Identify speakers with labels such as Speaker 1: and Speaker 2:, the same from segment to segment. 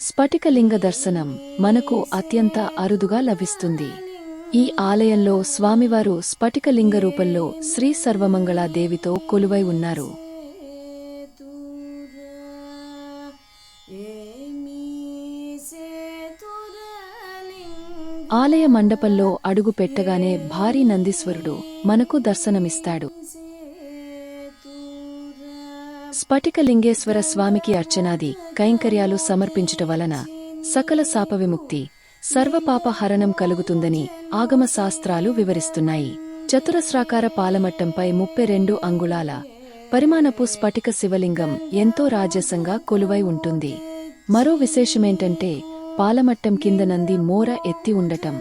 Speaker 1: స్ఫటికలింగ దర్శనం మనకు అత్యంత అరుదుగా లభిస్తుంది. ఈ ఆలయంలో స్వామివారు స్ఫటికలింగ రూపంలో శ్రీ సర్వమంగళాదేవితో కొలువై ఉన్నారు. ఆలయ మండపంలో అడుగు పెట్టగానే భారీ నందీశ్వరుడు మనకు దర్శనమిస్తాడు. స్ఫటికలింగేశ్వర స్వామికి అర్చనాది కైంకర్యాలు సమర్పించుట వలన సకల శాపవిముక్తి, సర్వపాప హరణం కలుగుతుందని ఆగమ శాస్త్రాలు వివరిస్తున్నాయి. చతురస్రాకార పాలమట్టంపై 32 అంగుళాల పరిమాణపు స్ఫటిక శివలింగం ఎంతో రాజసంగా కొలువై ఉంటుంది. మరో విశేషమేంటంటే పాలమట్టం కింద నంది మోర ఎత్తి ఉండటం.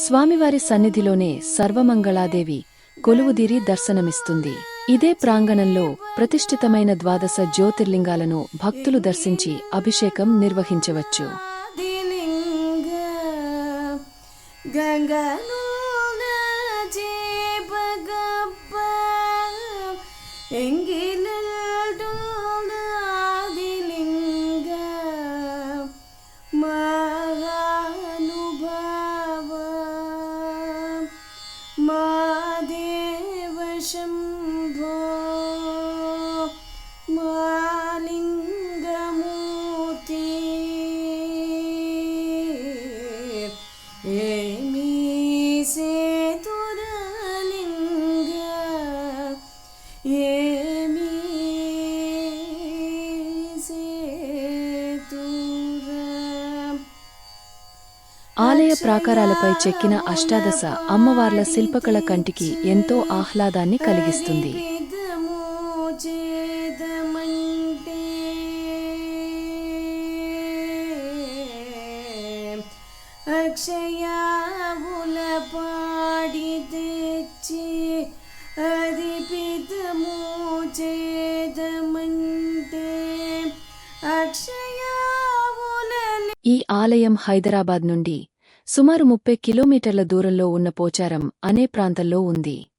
Speaker 1: స్వామివారి సన్నిధిలోనే సర్వమంగళాదేవి కొలువుదీరి దర్శనమిస్తుంది. ఇదే ప్రాంగణంలో ప్రతిష్ఠితమైన 12 జ్యోతిర్లింగాలను భక్తులు దర్శించి అభిషేకం నిర్వహించవచ్చు.
Speaker 2: శంభో మాలింగమూర్తి ఏమీ సేతురలింగ ఏమీ సేతుర.
Speaker 1: ఆలయ ప్రాకారాలపై చెక్కిన అష్టాదశ అమ్మవార్ల శిల్పకళ కంటికి ఎంతో ఆహ్లాదాన్ని కలిగిస్తుంది.
Speaker 2: అక్షయావుల పాడి తెచ్చి అదిపితము చేదమంటే అక్షయావుల.
Speaker 1: ఈ ఆలయం హైదరాబాద్ నుండి సుమారు 30 కిలోమీటర్ల దూరంలో ఉన్న పోచారం అనే ప్రాంతంలో ఉంది.